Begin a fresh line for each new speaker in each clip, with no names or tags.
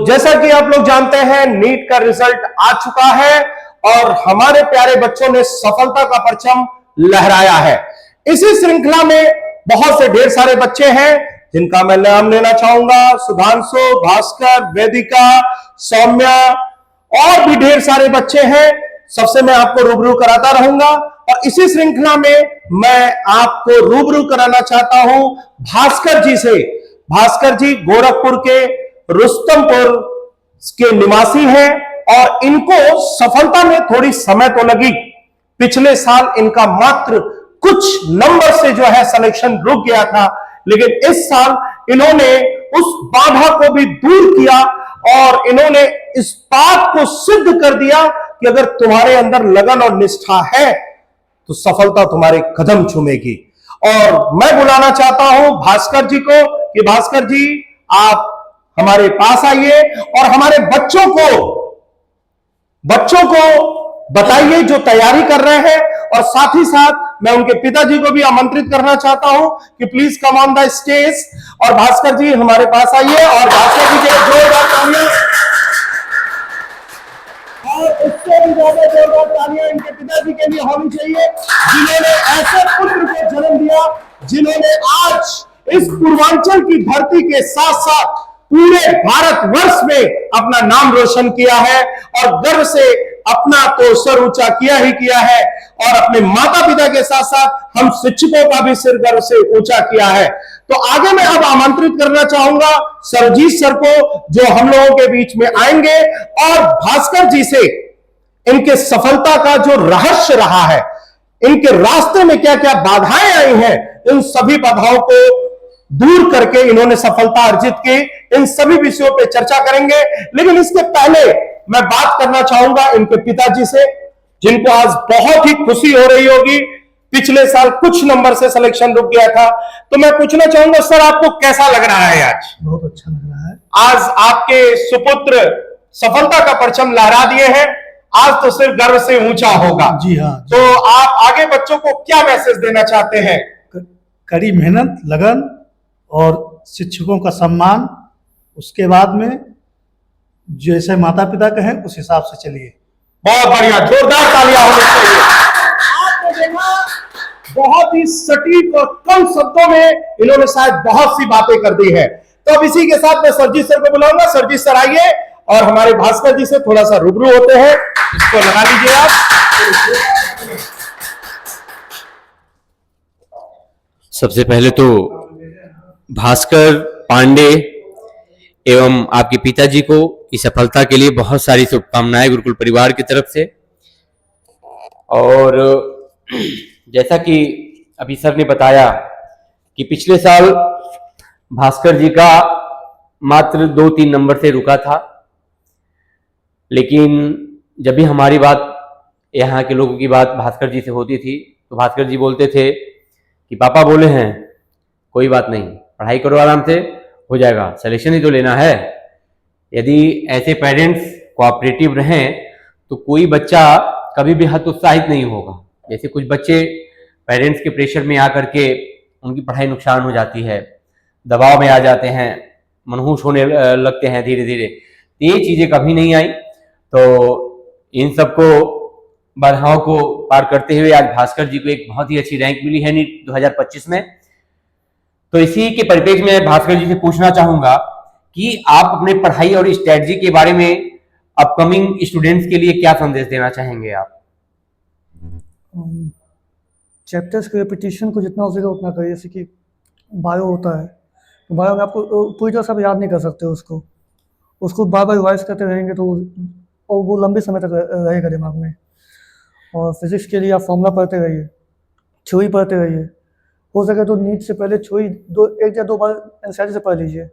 जैसा कि आप लोग जानते हैं, नीट का रिजल्ट आ चुका है और हमारे प्यारे बच्चों ने सफलता का परचम लहराया है। इसी श्रृंखला में बहुत से ढेर सारे बच्चे हैं जिनका मैं नाम लेना चाहूंगा। सुधांशु, भास्कर, वेदिका, सौम्या और भी ढेर सारे बच्चे हैं। सबसे मैं आपको रूबरू कराता रहूंगा और इसी श्रृंखला में मैं आपको रूबरू कराना चाहता हूं भास्कर जी से। भास्कर जी गोरखपुर के रुस्तमपुर के निवासी हैं और इनको सफलता में थोड़ी समय तो लगी। पिछले साल इनका मात्र कुछ नंबर से जो है सिलेक्शन रुक गया था, लेकिन इस साल इन्होंने उस बाधा को भी दूर किया और इन्होंने इस बात को सिद्ध कर दिया कि अगर तुम्हारे अंदर लगन और निष्ठा है तो सफलता तुम्हारे कदम चूमेगी। और मैं बुलाना चाहता हूं भास्कर जी को कि भास्कर जी आप हमारे पास आइए और हमारे बच्चों को बताइए जो तैयारी कर रहे हैं। और साथ ही साथ मैं उनके पिताजी को भी आमंत्रित करना चाहता हूं कि please come on the stage. और भास्कर जी हमारे पास आइए और भास्कर जी के लिए जोरदार तालियां, और उससे भी ज्यादा जोरदार तालियां इनके पिताजी के लिए होनी चाहिए जिन्होंने ऐसे पुत्र को जन्म दिया, जिन्होंने आज इस पूर्वांचल की धरती के साथ साथ पूरे भारतवर्ष में अपना नाम रोशन किया है और गर्व से अपना तो सर ऊंचा किया ही किया है और अपने माता पिता के साथ साथ हम शिक्षकों का भी सिर गर्व से ऊंचा किया है। तो आगे मैं अब आमंत्रित करना चाहूंगा सरजीत सर को, जो हम लोगों के बीच में आएंगे और भास्कर जी से इनके सफलता का जो रहस्य रहा है, इनके रास्ते में क्या क्या बाधाएं आई हैं, इन सभी बाधाओं को दूर करके इन्होंने सफलता अर्जित की, इन सभी विषयों पे चर्चा करेंगे। लेकिन इसके पहले मैं बात करना चाहूंगा इनके पिताजी से, जिनको आज बहुत ही खुशी हो रही होगी। पिछले साल कुछ नंबर से सिलेक्शन रुक गया था, तो मैं पूछना चाहूंगा सर आपको कैसा लग रहा है आज?
बहुत अच्छा लग रहा है।
आज आपके सुपुत्र सफलता का परचम लहरा दिए हैं, आज तो सिर्फ गर्व से ऊंचा होगा।
जी हाँ।
तो आप आगे बच्चों को क्या मैसेज देना चाहते हैं?
कड़ी मेहनत, लगन और शिक्षकों का सम्मान, उसके बाद में जैसे माता पिता कहें उस हिसाब से चलिए।
बहुत बढ़िया, जोरदार तालियां होनी चाहिए। आपने देखा बहुत ही सटीक और कम शब्दों में इन्होंने शायद बहुत सी बातें कर दी है। तो अब इसी के साथ मैं सरजीत सर को बुलाऊंगा। सरजीत सर आइए और हमारे भास्कर जी से थोड़ा सा रूबरू होते हैं। इसको लगा लीजिए आप।
सबसे पहले तो भास्कर पांडे एवं आपके पिताजी को इस सफलता के लिए बहुत सारी शुभकामनाएं गुरुकुल परिवार की तरफ से। और जैसा कि अभी सर ने बताया कि पिछले साल भास्कर जी का मात्र 2-3 नंबर से रुका था, लेकिन जब भी हमारी बात, यहाँ के लोगों की बात भास्कर जी से होती थी तो भास्कर जी बोलते थे कि पापा बोले हैं कोई बात नहीं, पढ़ाई करो आराम से, हो जाएगा, सिलेक्शन ही तो लेना है। यदि ऐसे पेरेंट्स कोऑपरेटिव रहें तो कोई बच्चा कभी भी हतोत्साहित नहीं होगा। जैसे कुछ बच्चे पेरेंट्स के प्रेशर में आकर के उनकी पढ़ाई नुकसान हो जाती है, दबाव में आ जाते हैं, मनहूस होने लगते हैं धीरे धीरे। ये चीज़ें कभी नहीं आई। तो इन सबको बाधाओं को पार करते हुए आज भास्कर जी को एक बहुत ही अच्छी रैंक मिली है नीट 2025 में। तो इसी के परिप्रेक्ष्य में भास्कर जी से पूछना चाहूंगा कि आप अपने पढ़ाई और स्ट्रेटजी के बारे में अपकमिंग स्टूडेंट्स के लिए क्या संदेश देना चाहेंगे आप?
चैप्टर्स के रिपीटिशन को जितना हो सके उतना करिए। जैसे कि बायो होता है तो बायो में आपको पूरी तरह से आप याद नहीं कर सकते, उसको बार बार रिवाइज करते रहेंगे तो और वो लंबे समय तक रहेगा दिमाग में। और फिजिक्स के लिए आप फॉर्मूला पढ़ते रहिए, थ्योरी पढ़ते रहिए। हो सके तो नीट से पहले थ्योरी 1 या 2 बार एनसीईआरटी से पढ़ लीजिए,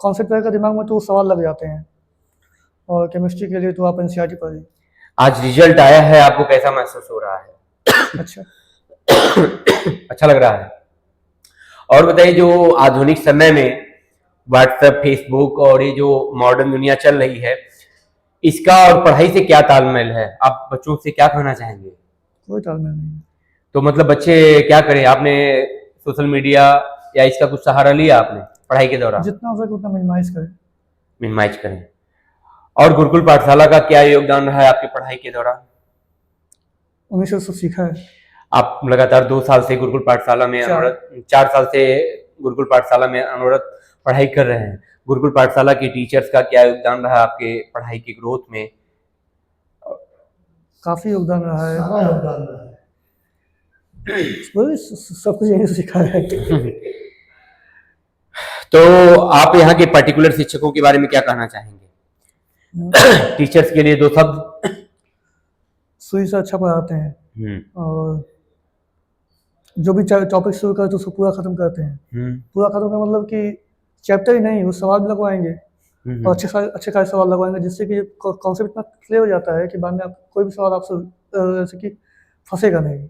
कॉन्सेप्ट रहेगा दिमाग में तो वो सवाल लग जाते हैं। और केमिस्ट्री के लिए तो आप एनसीईआरटी पढ़िए।
आज रिजल्ट आया है, आपको कैसा महसूस हो रहा है?
अच्छा
अच्छा लग रहा है। और बताइए, जो आधुनिक समय में व्हाट्सएप, फेसबुक और ये जो मॉडर्न दुनिया चल रही है, इसका और पढ़ाई से क्या तालमेल है? आप बच्चों से क्या कहना चाहेंगे?
कोई तालमेल नहीं।
तो मतलब बच्चे क्या करें? आपने सोशल मीडिया या इसका कुछ सहारा लिया आपने पढ़ाई के दौरान?
जितना हो सके उतना मिनिमाइज करें।
मिनिमाइज करें। और गुरुकुल पाठशाला का क्या योगदान रहा है आपकी पढ़ाई के दौरान?
उन्हीं से सब सीखा है।
आप लगातार 2 साल से गुरुकुल पाठशाला में अनवरत 4 साल से गुरुकुल पाठशाला में अनवरत पढ़ाई कर रहे हैं। गुरुकुल पाठशाला के टीचर्स का क्या योगदान रहा आपके पढ़ाई की ग्रोथ में?
काफी योगदान रहा है।
सारा योगदान रहा है।
सब कुछ यही सीखा है।
तो आप यहाँ के पर्टिकुलर शिक्षकों के बारे में क्या कहना चाहेंगे? टीचर्स के लिए 2 शब्द।
सुई से अच्छा पढ़ाते हैं और जो भी टॉपिक शुरू करते हैं उसको पूरा खत्म करते हैं। पूरा खत्म का मतलब कि चैप्टर ही नहीं, वो सवाल भी लगवाएंगे और अच्छे खासे सवाल लगवाएंगे, जिससे कि कॉन्सेप्ट इतना क्लियर हो जाता है कि बाद में आप कोई भी सवाल आपसे जैसे कि फंसेगा नहीं।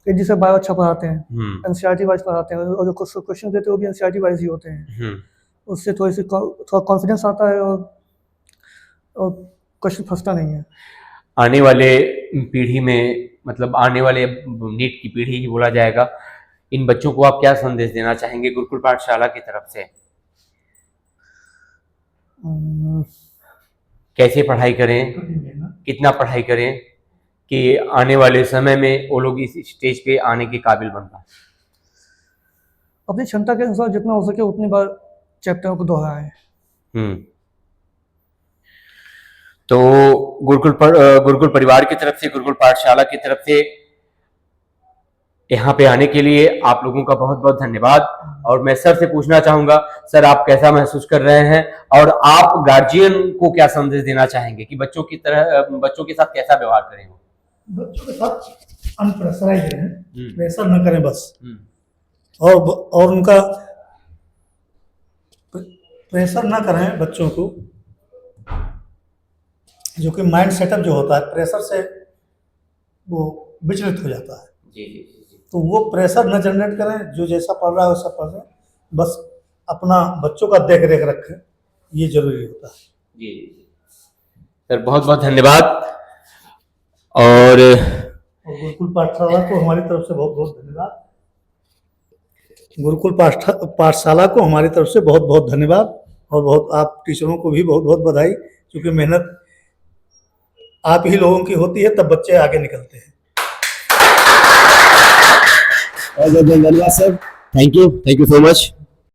एक जिसे बायो अच्छा पढ़ाते हैं, एनसीईआरटी वाइज पढ़ाते हैं और जो क्वेश्चन देते हैं वो भी एनसीईआरटी वाइज ही होते हैं। उससे थोड़ा कॉन्फिडेंस आता है और क्वेश्चन फंसता नहीं है।
आने वाले पीढ़ी में, मतलब आने वाले नीट की पीढ़ी ही बोला जाएगा, इन बच्चों को आप क्या संदेश देना चाहेंगे गुरुकुल पाठशाला की तरफ से? कैसे पढ़ाई करें, कितना पढ़ाई करें कि आने वाले समय में वो लोग इस स्टेज पे आने के काबिल बन पाए?
अपनी क्षमता के अनुसार जितना हो सके उतनी बार चैप्टरों को दोहराएं।
तो गुरुकुल परिवार की तरफ से, गुरुकुल पाठशाला की तरफ से यहाँ पे आने के लिए आप लोगों का बहुत बहुत धन्यवाद। और मैं सर से पूछना चाहूंगा, सर आप कैसा महसूस कर रहे हैं और आप गार्जियन को क्या संदेश देना चाहेंगे कि बच्चों के साथ कैसा व्यवहार करें?
बच्चों के साथ अनप्रेशराइज रहें, प्रेशर न करें बस, और उनका प्रेशर ना करें बच्चों को, जो कि माइंड सेटअप जो होता है प्रेशर से वो विचलित हो जाता है।
जी।
तो वो प्रेशर न जनरेट करें, जो जैसा पढ़ रहा है वैसा पढ़ रहे, बस अपना बच्चों का देख रेख रखें, ये जरूरी होता है।
जी सर, बहुत बहुत धन्यवाद। और
गुरुकुल पाठशाला को हमारी तरफ से बहुत बहुत धन्यवाद। गुरुकुल पाठशाला को हमारी तरफ से बहुत बहुत धन्यवाद, और बहुत आप टीचरों को भी बहुत बहुत बधाई, क्योंकि मेहनत आप ही लोगों की होती है, तब बच्चे आगे निकलते हैं।
धन्यवाद sir, thank you so much.